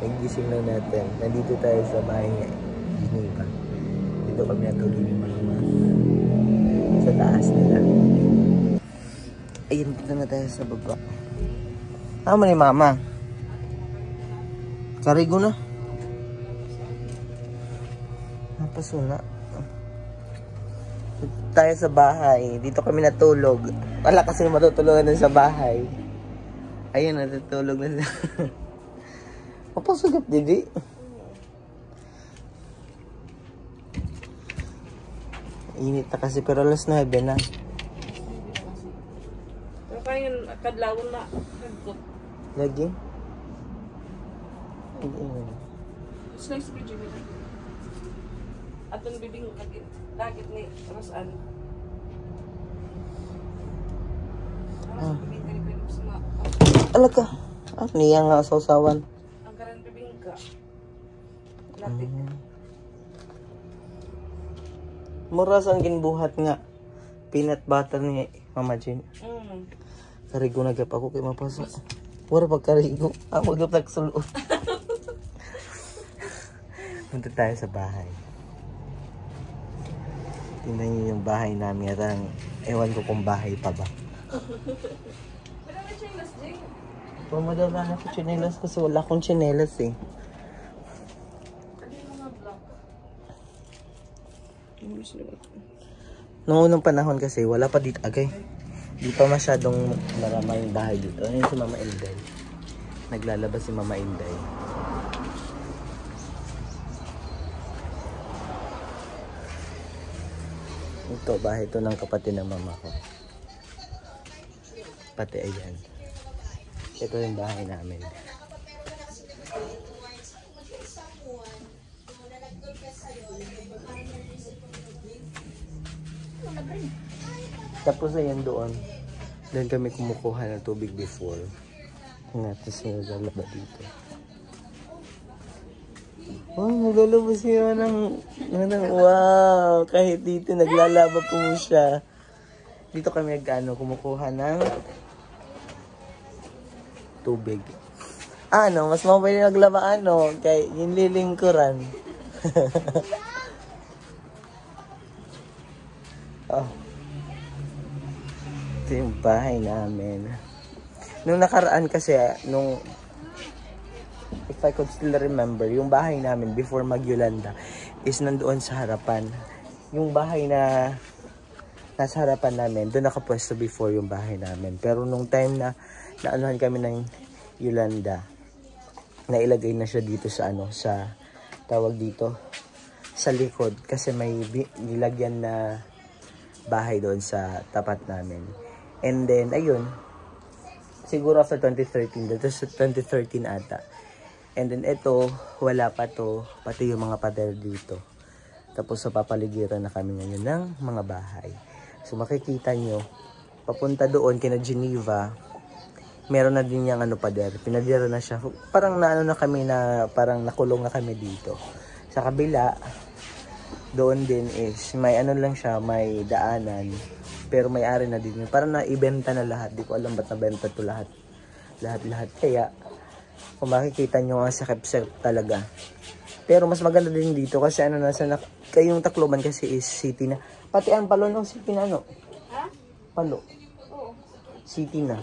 Nagising na natin. Nandito tayo sa bahay niya. Geneva. Dito kami natulog ni mama. Sa taas nila. Ayun, dito na tayo sa baba. Tama ni mama. Karigo na. Napasuna. Dito tayo sa bahay. Dito kami natulog. Wala kasi matutulugan na sa bahay. Ayun, natutulog na sila. Papasugap, Didi. Init na kasi, pero alas 9 na. Pero kaya kadlawon na nagkot. Lagi? It's nice to be Jimmy. At ang bibing lagit ni Rosan. Alaka. Niya nga sausawan. Ang karan bibing ka. Lapit. Mura sang ginbuhat nga. Peanut butter ni Mama Jean. Karigo na gap ako kay mapasok. Wala pag karigo. Ako gap nagsulot. Punta tayo sa bahay. Tingnan niyo yung bahay namin. At ang ewan ko kung bahay pa ba. Wala na chinelas, Jing. Pumadala na ko chinelas kasi wala akong chinelas eh. Ano yung mga block? Noong unang panahon kasi wala pa dito agay. Di pa masyadong marama yung bahay dito. Ayun si Mama Inday. Naglalabas si Mama Inday. Ito, bahay ito ng kapatid ng mama ko. Pati ayan. Ito yung bahay namin. Tapos ayan doon. Doon kami kumukuha ng tubig before. Tapos naglalaba dito. Oh, naglalaba siya ng wow! Kahit dito naglalaba po siya. Dito kami kumukuha ng tubig. Mas mabay naglaba kay yung lilingkuran. Oh. Ito yung bahay namin. Nung nakaraan kasi, if I could still remember, yung bahay namin before Mag-Yolanda is nandoon sa harapan. Yung bahay na nasa harapan namin, doon nakapwesto before yung bahay namin. Pero nung time na naanuhan kami ng Yolanda, nailagay na siya dito sa sa tawag dito, sa likod. Kasi may nilagyan na bahay doon sa tapat namin. And then, ayun, siguro after 2013, dito sa 2013 ata. And then ito, wala pa to, pati yung mga pader dito. Tapos sa papaligiran na kami ngayon ng mga bahay. So makikita nyo, papunta doon kina Geneva, meron na din yung pader. Pinadira na siya. Parang na kami na, parang nakulong na kami dito. Sa kabila, doon din is, may lang siya, may daanan. Pero may-ari na din yun. Parang na-ibenta na lahat. Di ko alam ba't nabenta to lahat. Lahat. Kaya, kung makikita nyo nga sakip-sakip talaga. Pero mas maganda din dito kasi kayong Tacloban kasi is city na. Pati ang Palo city na Ha? Palo. Oo. City na.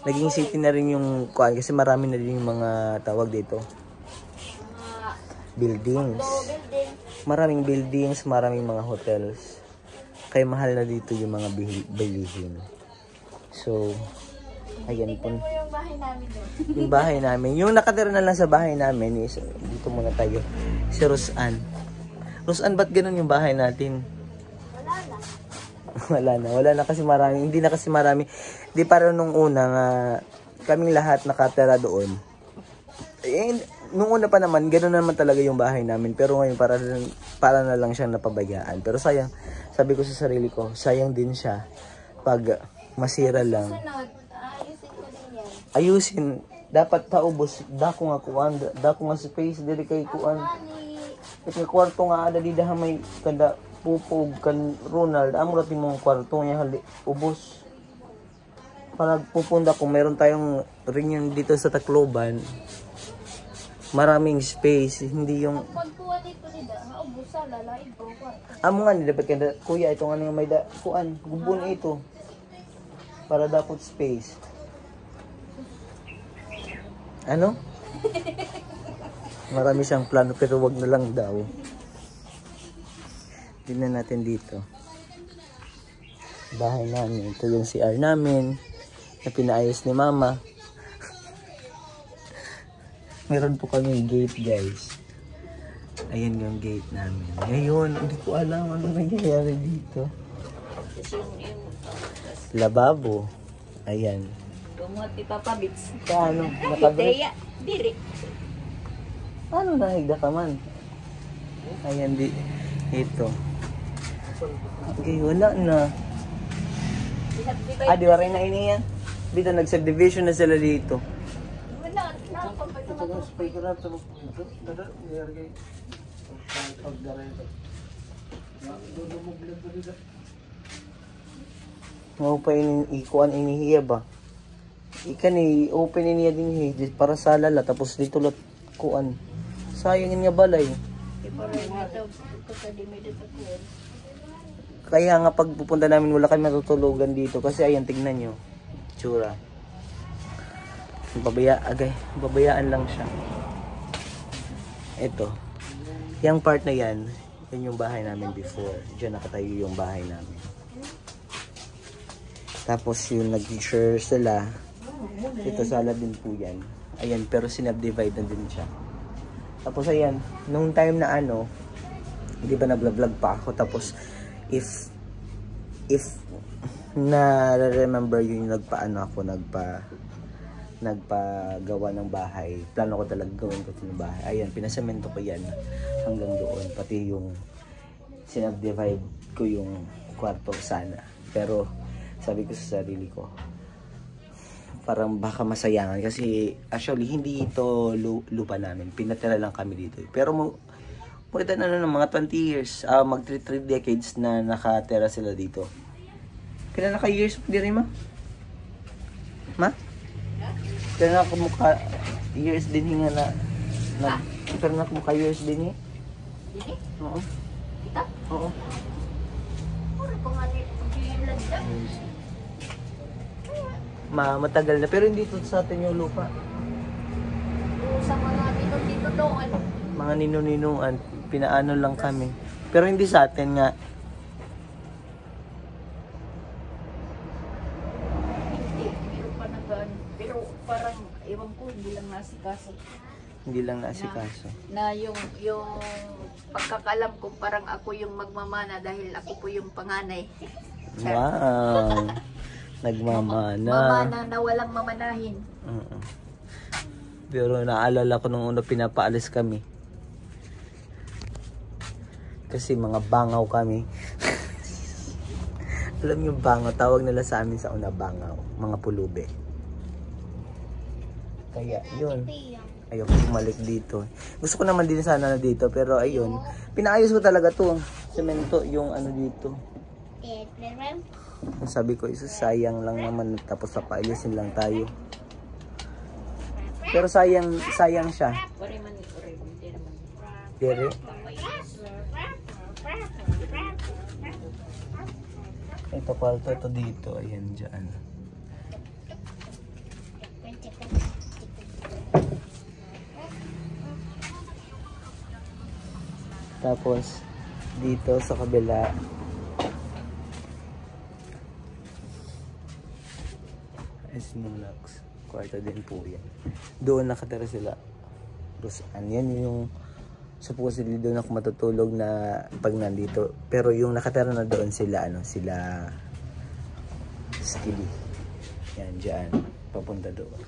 Naging city na rin yung kuan kasi marami na din yung mga tawag dito. Buildings. Maraming buildings, maraming mga hotels. Kaya mahal na dito yung mga bilihin. So, ayan po. Yung bahay namin doon. Yung bahay namin. Yung nakatira na lang sa bahay namin is, dito muna tayo, si Rosan. Rosan, ba't ganun yung bahay natin? Wala na kasi marami. Hindi na kasi marami. Di para nung una nga, kaming lahat nakatira doon. Nung una pa naman, gano'n naman talaga yung bahay namin. Pero ngayon, para na lang siyang napabayaan. Pero sayang, sabi ko sa sarili ko, sayang din siya pag masira lang. Ayusin. Dapat paubos. Dako nga space. Dili kay kuan. At may kwarto nga ada di daha may kada pupog kan Ronald. Amurat yung mga kwarto niya ubos. Para pupunda kung meron tayong reunion dito sa Tacloban. Maraming space, hindi yung... Pagkuha dito nila, maubusa, lalain po ko. Amo nga, dapat ka kuya, ito nga nga may kuan, gubon ito. Para dapat space. Ano? Marami siyang plano pero wag na lang daw. Tingnan natin dito. Bahay namin. Ito yung CR namin na pinaayos ni mama. Meron po kami gate, guys. Ayan yung gate namin. Ngayon, hindi ko alam ano nangyayari dito. Lababo. Ayan. Tumuti papabits. Paano? Nakabrit? Diri. Paano nahigda ka man? Ayan, ito. Okay, wala na. Di ba rin na ini yan? Dito, nag-subdivision na sila dito. Wala, Mau pa ikuan inihiya ba? Ikan open niya din para sa lala tapos dito lot kuan. Sayang nga balay. Kaya nga pag pupunta namin wala kami matutulugan dito kasi ayan tignan nyo. Tsura. Babayaan lang siya. Ito. Yung part na yan, yun yung bahay namin before. Diyan nakatayo yung bahay namin. Tapos yung nag-share sila. Ito sala din po yan. Ayan, pero sinabdivide na din siya. Tapos ayan, nung time na hindi ba nag-vlog pa ako. Tapos, if na-remember yun yung nagpagawa ng bahay. Plano ko talaga gawin ko ng bahay. Ayan, pinasemento ko yan hanggang doon. Pati yung sinabdivide ko yung kwarto sana. Pero sabi ko sa sarili ko, parang baka masayangan. Kasi actually, hindi ito lupa namin. Pinatira lang kami dito. Pero pwede na ng mga 20 years. Mag 3 decades na nakatira sila dito. Kailan naka-years mo din, ma? Ma? Kailan nakamukha years din hinga kailan nakamukha years din eh? Dini? Oo. Kita? Oo. Puro ko nga ni Matagal na. Pero hindi ito sa atin yung lupa. sa mga dito doon. Mga nino-ninuan. Pinaano lang kami. Pero hindi sa atin nga. Pero parang, ewan ko, hindi lang nasikaso. Hindi lang nasikaso. Na yung pagkakalam ko, parang ako yung magmamana dahil ako po yung panganay. Wow. Nagmamana. Mamana na walang mamanahin. Pero naalala ko nung una pinapaalis kami. Kasi mga bangaw kami. Alam niyo bangaw, tawag nila sa amin sa una bangaw. Mga pulube. Kaya yun. Ayoko bumalik dito. Gusto ko naman din sana na dito. Pero ayun. Pinaayos ko talaga to. Semento yung dito. Sabi ko, sayang lang naman. Tapos papaayusin lang tayo. Pero sayang siya. Dere. Ito palto ito dito. Ayan dyan. Tapos dito sa kabila Esmulax. Kwarto din po yan. Doon nakatira sila. Rosan. Yan yung supposedly doon ako matutulog na pag nandito. Pero yung nakatira na doon sila, sila Skilly. Yan, dyan. Papunta doon.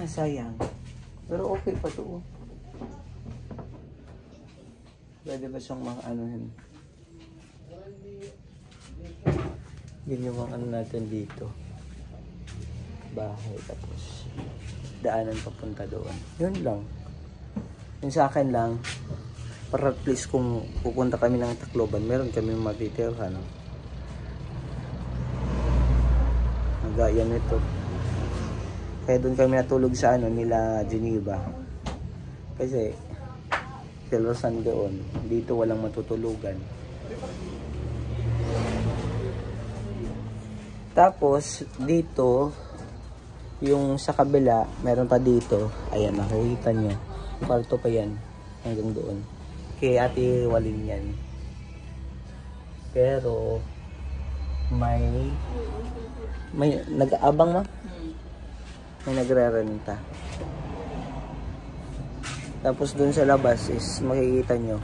Sayang. Pero okay pa to. Pwede ba siyang mga yun? Yun yung mga natin dito. Bahay tapos daanan papunta doon. Yun lang. Yung sa akin lang, para at least kung pupunta kami ng Tacloban, meron kami matitirhan. Nagaya nito. Kaya doon kami natulog sa nila Geneva. Kasi si Rosan doon, dito walang matutulugan. Tapos dito yung sa kabila, meron pa dito. Ayan, nakikita nyo. Kwarto pa yan hanggang doon. Kay Ate Walin yan. Pero may nag-aabang ma? May nagre-renta. Tapos dun sa labas is makikita nyo,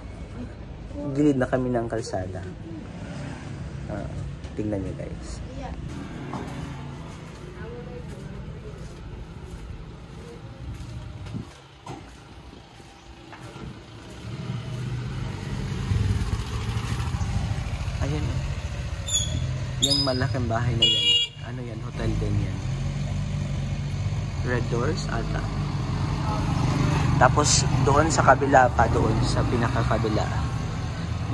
gilid na kami ng kalsada. Tingnan nyo guys. Ayan. Yung malaking bahay na yan. Ano yan? Hotel din yan. Red Doors ata. Tapos doon sa kabila pa, doon sa pinakakabila,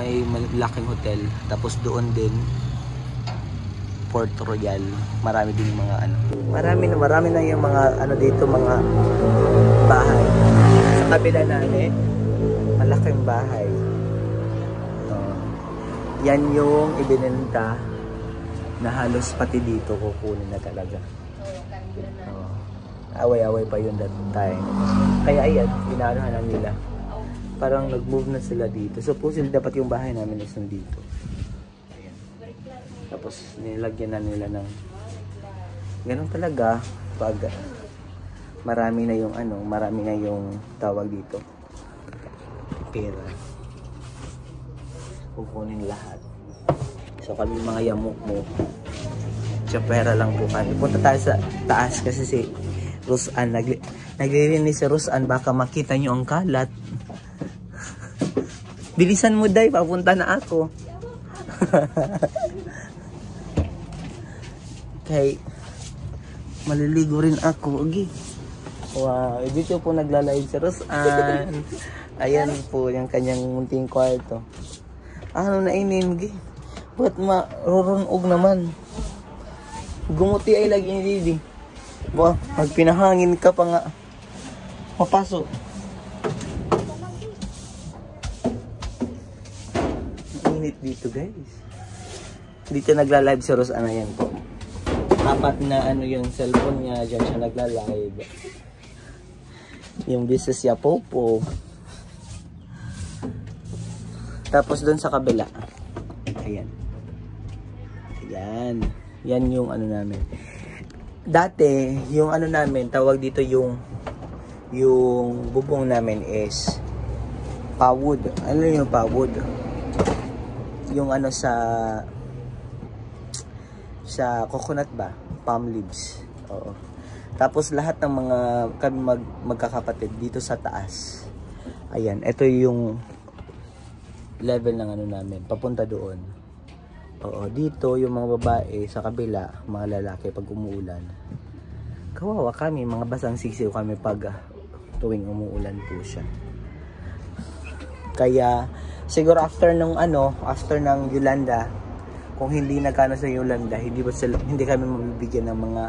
may malaking hotel. Tapos doon din Port Royal. Marami din mga ano. Marami na yung mga ano dito, mga bahay. Sa kabila namin, malaking bahay. Yan yung ibinenta na halos pati dito kukunin na talaga. Away-away pa yun that time. Kaya ayan, inaanohan na nila. Parang nag-move na sila dito. Supposedly dapat yung bahay namin is nandito. Ayan. Tapos nilagyan na nila ng ganun talaga pag marami na yung ano, marami na yung tawag dito. Pera. Kukunin lahat. So kami mga yamuk mo. Sa pera lang po kami. Punta tayo sa taas kasi si Rosan, naglilinis si Rosan, baka makita nyo ang kalat. Bilisan mo day, papunta na ako. Kay maliligo rin ako. Okay. Wow, dito po nagla-live si Rosan. Ayan po yung kanyang munting kwarto. Ano na iningi? Ba't marurunog naman? Gumuti ay lagi ni Didi. Ba, magpinahangin ka pa nga. Papasok. Init dito guys. Dito nagla-live si Rosan. Ayan po. Apat na ano yung cellphone niya. Diyan siya nagla-live. Yung business niya po. Tapos doon sa kabila. Ayan. Ayan. Yan yung ano namin. Dati, yung ano namin, tawag dito yung bubong namin is plywood. Ano yung plywood? Yung ano sa coconut ba? Palm leaves. Oo. Tapos lahat ng mga kami magkakapatid dito sa taas. Ayan, ito yung level ng ano namin, papunta doon. Oo, dito yung mga babae sa kabila, mga lalaki pag umuulan. Kawawa kami, mga basang sisiw kami pag tuwing umuulan po siya. Kaya siguro after ng Yolanda, kung hindi nagkano sa Yolanda, hindi kami mabibigyan ng mga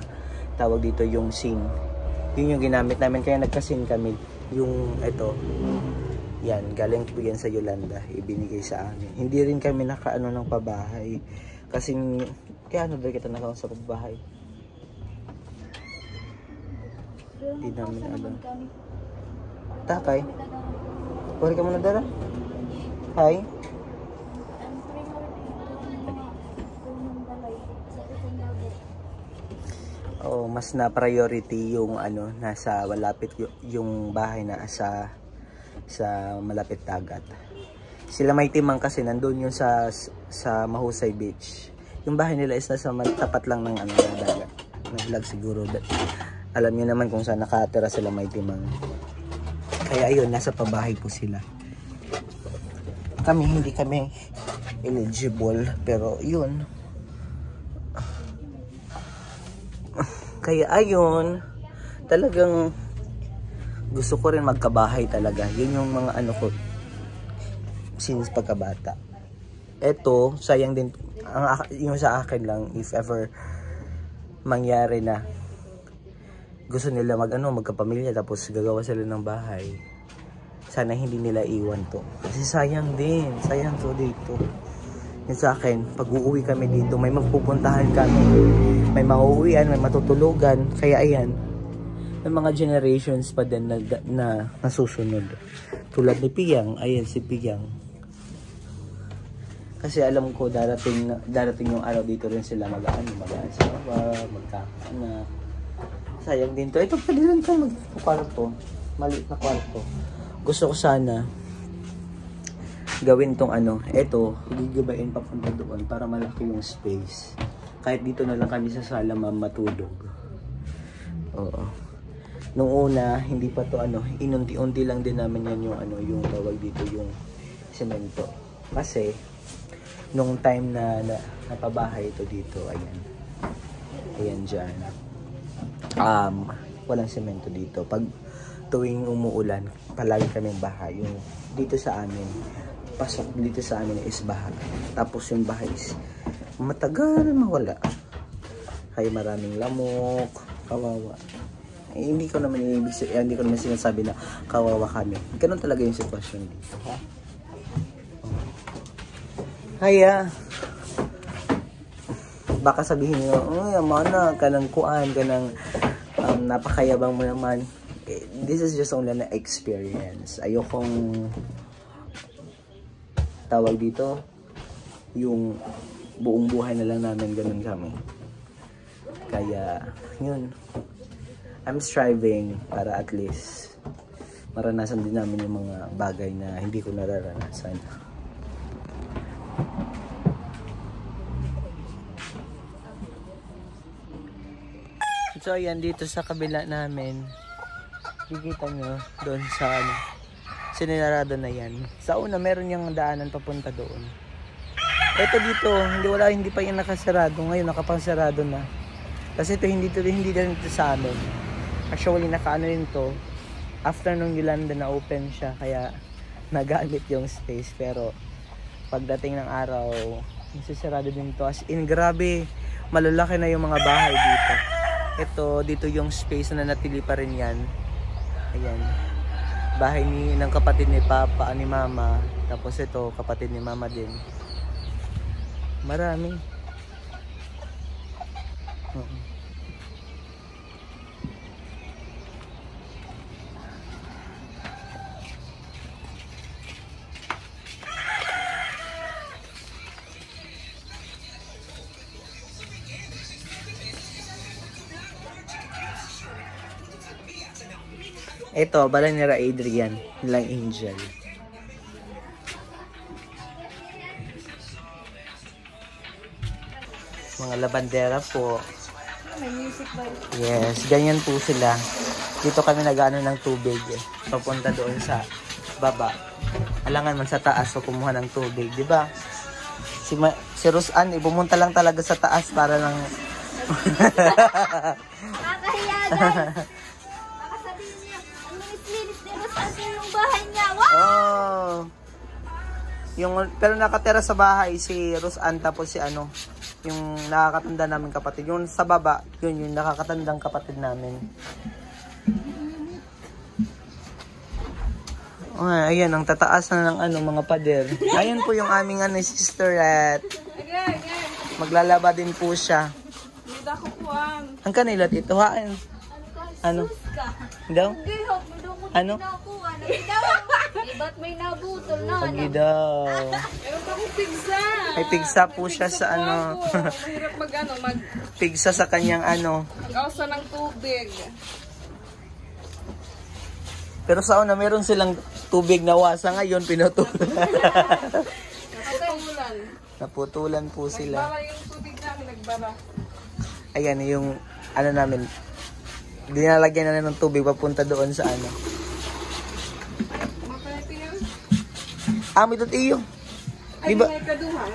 tawag dito yung SIM. Yun yung ginamit namin, kaya nagka-SIM kami. Yung ito, yan, galing bigyan sa Yolanda, ibinigay sa amin. Hindi rin kami nakaano ng pabahay. Kasi, kaya ano ba kita nakaano sa pabahay? Hindi namin alam. Takay? Pwede ka muna dara? Hi? Oh, mas na priority yung ano, nasa malapit yung bahay na sa malapit dagat. Sila may timang kasi nandun yung sa Mahusay Beach. Yung bahay nila is nasa tapat lang ng ano, ng dagat. Nag-vlog siguro. Alam niyo naman kung saan nakatira sila may timang. Kaya ayun, nasa pabahay po sila. Kami, hindi kami eligible. Pero yun. Kaya ayun, talagang gusto ko rin magkabahay talaga. Yun yung mga ano ko since pagkabata. Eto, sayang din yung sa akin lang, if ever mangyari na gusto nila magkapamilya tapos gagawa sila ng bahay. sana hindi nila iwan to. Kasi sayang din. Sayang to dito. Yung sa akin, pag uuwi kami dito, may magpupuntahan kami. May mauuwian, may matutulugan. Kaya ayan, may mga generations pa din na nasusunod. Tulad ni Piyang, ayan si Piyang. Kasi alam ko darating yung araw dito rin sila mag-aasawa, magkakaanak. Sayang din to. Ito pwede lang ito mag-kwarto. Maliit na kwarto. Gusto ko sana gawin tong eto, gigibain papunta doon para malaki yung space. Kahit dito na lang kami sa sala matulog. Oo. Nung una, hindi pa to inunti-unti lang din namin yan yung yung tawag dito, yung semento. Kasi nung time na napabahay ito dito, ayan. Ayan dyan. Walang semento dito. Pag tuwing umuulan, palagi kaming baha. Yung dito sa amin, pasok dito sa amin is baha. Tapos yung baha is matagal mawala. Kaya maraming lamok, kawawa. Hindi ko naman sinasabi na kawawa kami. Ganun talaga yung sitwasyon dito. Ha? Kaya baka sabihin nyo, mana ka ng kuan, ka ng napakayabang mo naman. This is just only an experience. Ayokong tawag dito yung buong buhay na lang namin ganun kami. Kaya yun, I'm striving para at least maranasan din namin yung mga bagay na hindi ko nararanasan. So ayan, dito sa kabila namin, kikita nyo doon sa sinarado na yan. Sa una meron yung daanan papunta doon. Ito dito, hindi pa yung nakasarado. Ngayon nakapangsarado na. Kasi ito hindi din ito sa amin. Actually nakaano rin to. After nung Yolanda na open siya, kaya nagamit yung space. Pero pagdating ng araw, masasarado din to. As in, grabe, malalaki na yung mga bahay dito. Ito, dito yung space na natili pa rin yan. Ayan. Bahay ng kapatid ni Papa, ni Mama. Tapos ito, kapatid ni Mama din. Marami. Ito, bala ni Adrian, nilang Angel. Mga labandera po. May music ba? Yes, ganyan po sila. Dito kami nag-ano ng tubig. Papunta doon sa baba. Alangan man sa taas o kumuha ng tubig, di ba? Si Rosan, pumunta lang talaga sa taas para lang... Nakakahiya, guys. Yung bahay niya. Wow! Pero nakatira sa bahay si Rosan, tapos si yung nakakatanda namin kapatid. Yung sa baba, yung nakakatandang kapatid namin. Ayan, ang tataas na ng mga pader. Ayan po yung aming sister at maglalaba din po siya. Ang kanila dito, ha? Ano? Daw? Ano? Ba't may nabutol na? Pagi daw. Meron pa akong pigsa. May pigsa po siya sa Mahirap pigsa sa kanyang Kausa ng tubig. Pero sa una, meron silang tubig na wasa. Ngayon, pinutulan. Naputulan. Naputulan po sila. Nagbara yung tubig namin, nagbara. Ayan, yung namin. Dinalagyan na ng tubig papunta doon sa May dot iyo. Ay, diba? May kaduha,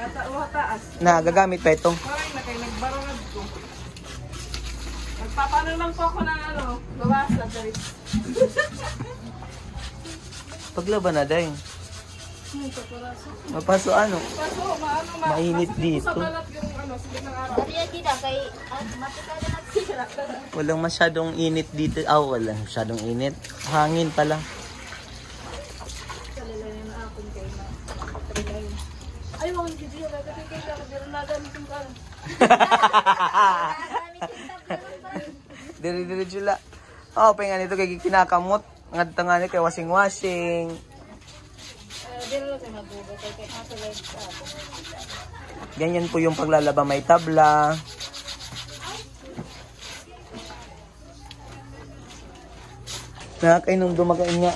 taas. Gagamit pa ito. Parang na kayo, nagbarangad ko. Nagpapano lang po ako ng gawasa, guys. Paglaban na dahil. Mapaso Paso, mainit dito. Sa balat yung sige ng araw. Walang masyadong init dito. Walang masyadong init. Hangin pala. Ay, mga video na kasi kaya kasi na gamit yung kan. Diri jula. Oh, pengen itu kay kinakamot ngadto nga ni kay washing. Ganyan po yung paglalaba, may tabla. Nakakainom dumakain nga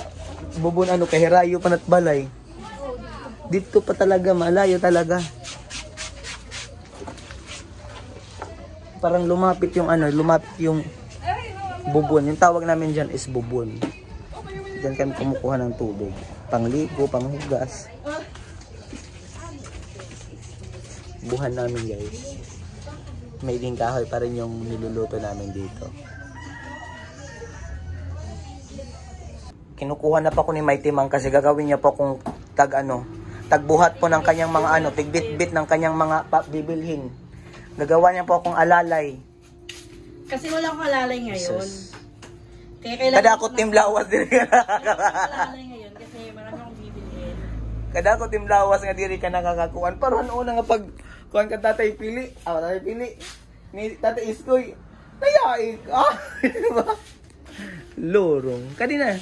bubon ano kay hirayo panat balay. Dito pa talaga malayo talaga. Parang lumapit yung bubon. Yung tawag namin diyan is bubon. Diyan kami kumukuha ng tubig. Pangligo, panghugas. Buhan namin guys. May ding kahoy pa rin yung niluluto namin dito. Kinukuha na pa ko ni Mighty Mang kasi gagawin niya po kung tagbuhat po ng kanyang mga tigbit-bit ng kanyang mga bibilhin. Gagawa niya po akong alalay. Kasi wala akong alalay ngayon. Jesus. Kaya kailangan Kada ako timlawas din ka alalay ngayon kasi marami akong bibilhin. Kada ako timlawas nga diri ka nakakakuan. Pero una nga pag kuan ka tatay pili. Tatay pili. Ni tatay Iskoy. Tayaik. Diba? Lorong. Kanina.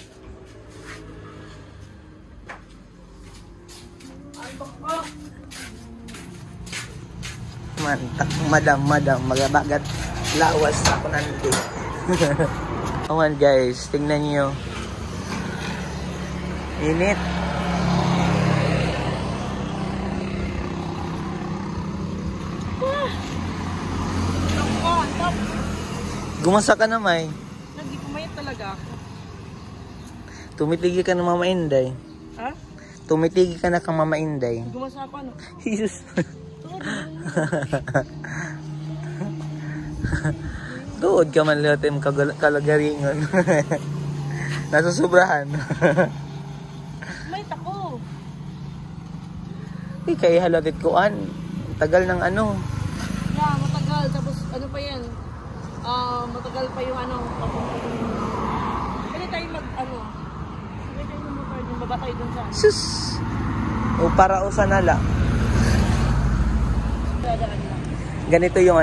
Mantak, madam, magabagat lawas ako nanti. Awan guys, tingnan niyo. Init. Gumasa ka na, May. Nagikumayat talaga ako. Tumitigi ka na Mama Inday. Ha? Tumitigi ka na kang Mama Inday. Gumasa ako ano? Jesus. Tuod ka man lahat kalagaringon. Nasusobrahan. May tako. Kaya halatit kuan. Tagal ng Yeah, matagal. Tapos ano pa yan? Matagal pa yung Pwede tayo pwede tayo motor yung babatay dun sa Sus. O para usanala. Ganito yung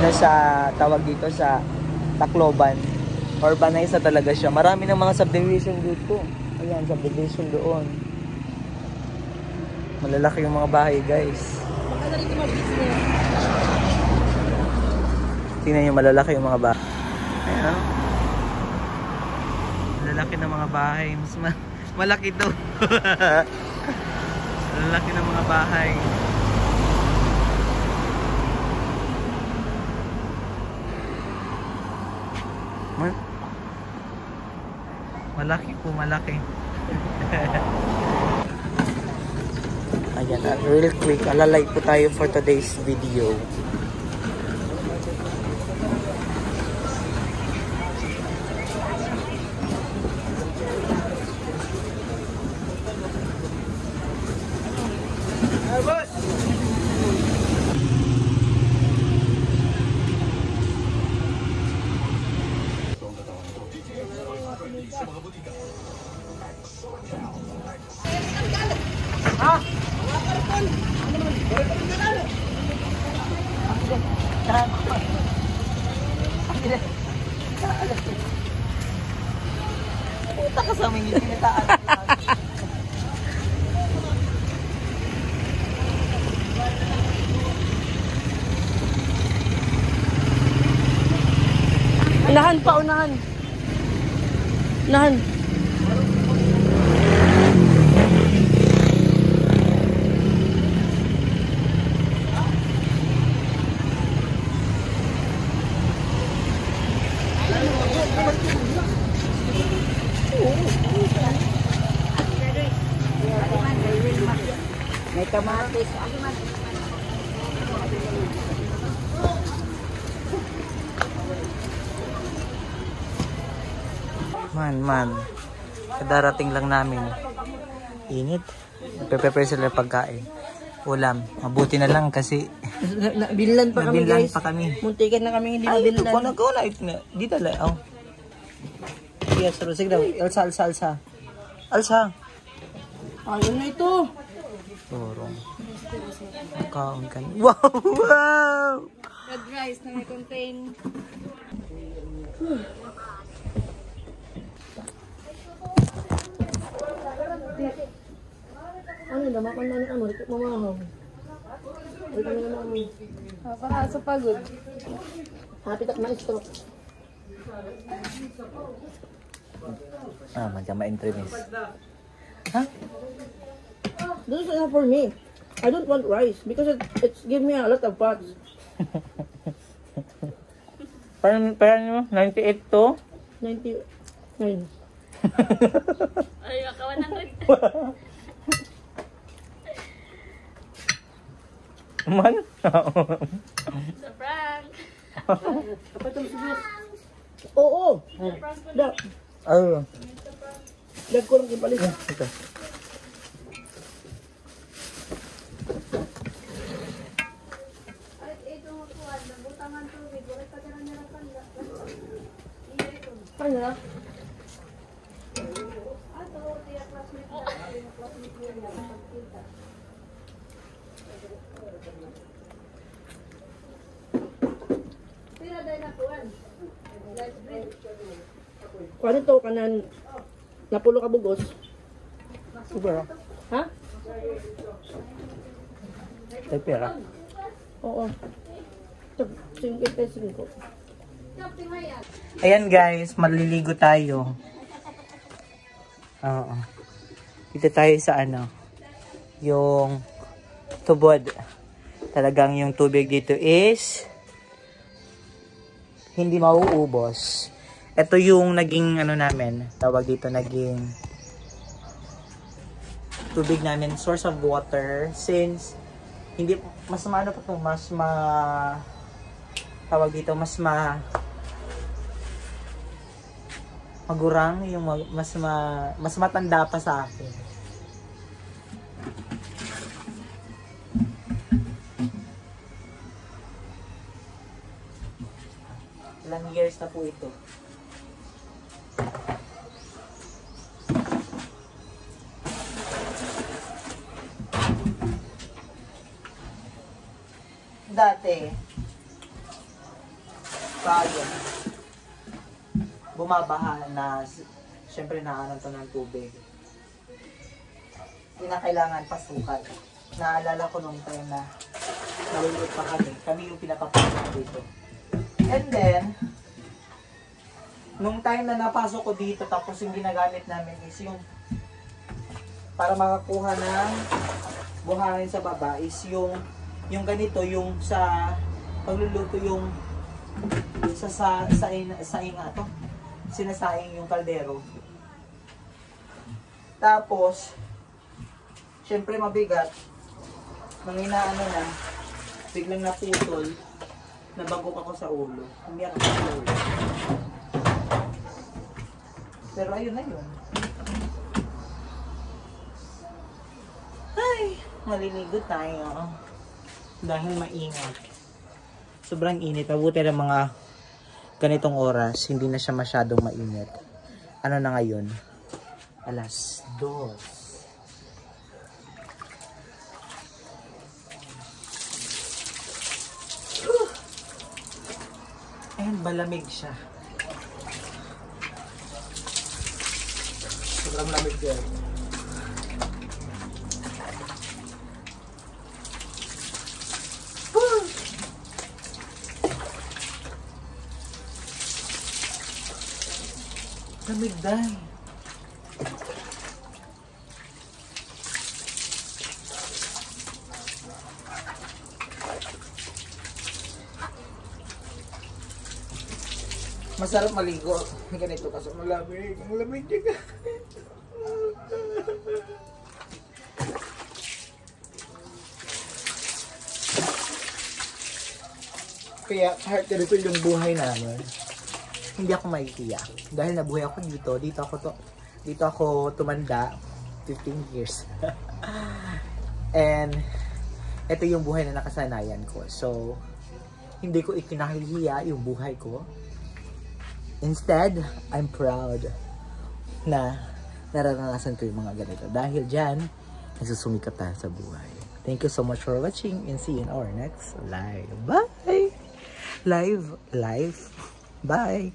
sa tawag dito sa Tacloban. Urbanize na talaga siya. Marami ng mga subdivision dito. Ayan, subdivision doon. Malalaki yung mga bahay, guys. Baka rin yung mga business. Tingnan nyo, malalaki yung mga bahay. Ayan. Malalaki ng mga bahay. Mas malaki to. Malalaki ng mga bahay. Malaki po, malaki. Ayan, real quick, alalay po tayo for today's video. Puta ka sa mga ginitaan. Unahan pa, unahan. Unahan. May kamatis. Man. Kadarating lang namin. Init. Prepare sila pagkain. Ulam. Mabuti na lang kasi Binlan pa kami, nabilan guys. pa kami. Muntikan na kami hindi Ay, ito mabilan. ko na. Di tala. Oh. Yes, sige daw. Alsa. Alsa. Ayun na ito. Turong. Kaon ka. Wow! Wow! Red rice na may contain. Ano na, makan na ano, ito mamahang. Ito na naman. Para sa pagod. Hapit at maestro. Magka ma-entremis. Ha? This is enough for me. I don't want rice because it's give me a lot of fats. Parang 98 to? 99. Ay, makawan ng Man? sa prank. Apa ito sibuyas? Oo. Dag. Ano? Dag ko lang ipalit. Ito. Ano na? Kung to kanan napulo ka bugos? Super. Ha? Ay, pera. Oo. 55. Ayan guys, maliligo tayo. Oo. Dito tayo sa ano, yung tubod. Talagang yung tubig dito is hindi mauubos. Ito yung naging ano namin, tawag dito naging tubig namin, source of water, since hindi mas maano pa to, mas tawag dito, mas magurang yung mas matanda pa sa akin. Ilang years na po ito. Dati, tayo, bumabaha na, syempre naanan to ng tubig. Hindi na kailangan pasukan. Naalala ko nung time na nalulot pa kami yung pinakapasok dito. And then, nung time na napasok ko dito tapos yung ginagamit namin is yung para makakuha ng buhangin sa baba is yung ganito, yung sa pagluluto yung sa inga to, sinasaing yung kaldero. Tapos syempre mabigat, nang inaano na biglang naputol, nabangkok ako sa ulo. Hindi ako sa ulo. Pero ayun na yun. Ay, maliligo tayo. Dahil maingat. Sobrang init. Mabuti ng mga ganitong oras, hindi na siya masyadong mainit. Ano na ngayon? 2:00. Ayan, malamig siya. Sobrang lamig siya. Lamig dahil. Masarap maligo. Ganito kasi malamig. Ang lamig niya. Kaya kahit ganito yung buhay namin, hindi ako mahihiya. Dahil nabuhay ako dito. Dito ako tumanda 15 years. And ito yung buhay na nakasanayan ko. So, hindi ko ikinahihiya yung buhay ko. Instead, I'm proud na nararanasan ko yung mga ganito. Dahil dyan, nagsusumikat tayo sa buhay. Thank you so much for watching and see you in our next live. Bye! Live. Bye!